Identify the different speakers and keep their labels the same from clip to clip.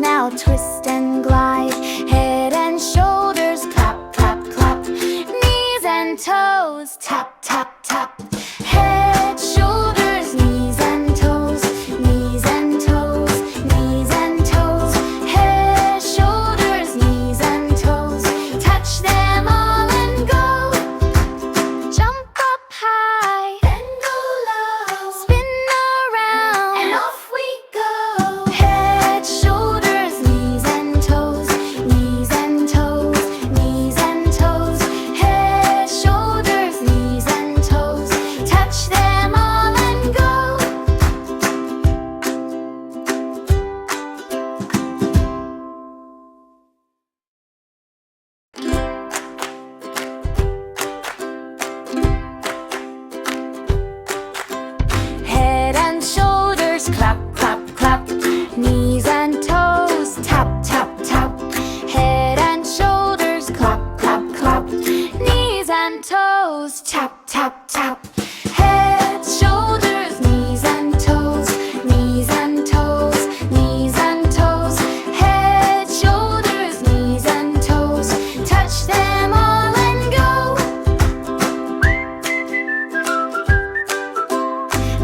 Speaker 1: now twist and glide. Head and shoulders clap, clap, clap. Knees and toes tap, tap, tap. Head, shoulders, knees and toes. Knees and toes, knees and toes. Head, shoulders, knees and toes. Touch them all and go. Jump up high, then go low. Spin around, and off we go. Head, shoulders, knees and toes. Knees and toes, knees and toes. Head, shoulders, knees and toes. Touch them all and go. Head and shoulders clap, clap, clap. Knees and toes tap, tap, tap. Head and shoulders clap, clap, clap. Knees and toes tap, tap, tap. Head, shoulders, knees and toes. Knees and toes, knees and toes. Head, shoulders, knees and toes. Touch them all and go.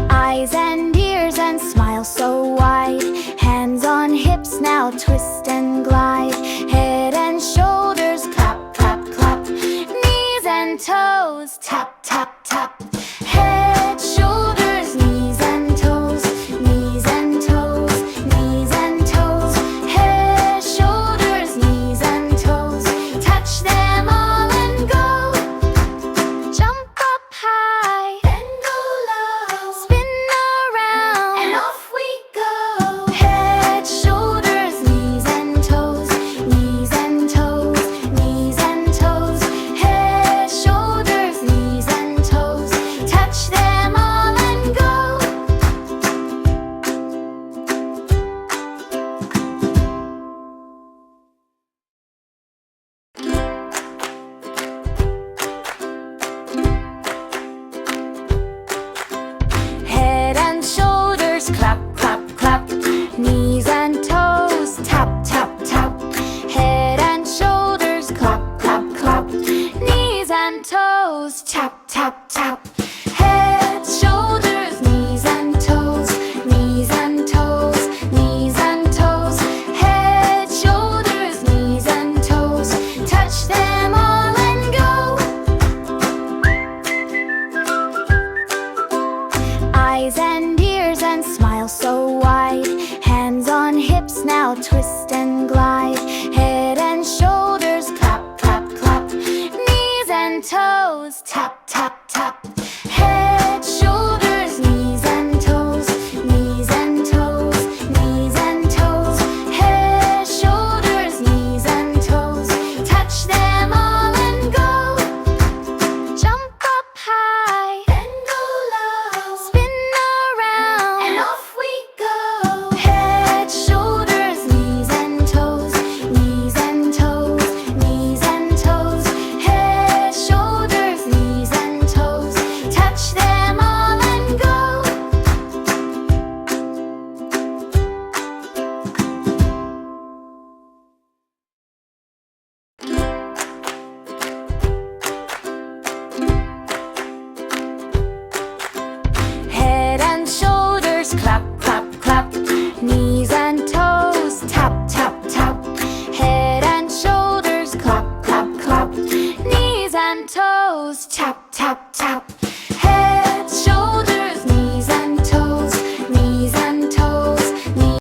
Speaker 1: Eyes and ears and smile so wide. Hands on hips now twist and glide. Head and shoulders clap, clap, clap. Knees and toes tap, tap, tap. Head, shoulders, knees and toes. Knees and toes, knees and toes. Head, shoulders, knees and toes. Touch them all and go. Jump up high, then go low. Spin around, and off we go. Head, shoulders, knees and toes. Knees and toes, knees and toes. Head, shoulders, knees and toes. Touch them all and go. Head and shoulders clap, clap, clap. Knees and toes tap, tap, tap. Head and shoulders clap, clap, clap. Knees and toes tap, tap, tap. Head, shoulders, knees and toes. Knees and toes, knees and toes. Head, shoulders, knees and toes. Touch them all and go. Eyes and ears and smile so wide. Hands on hips now twist and glide.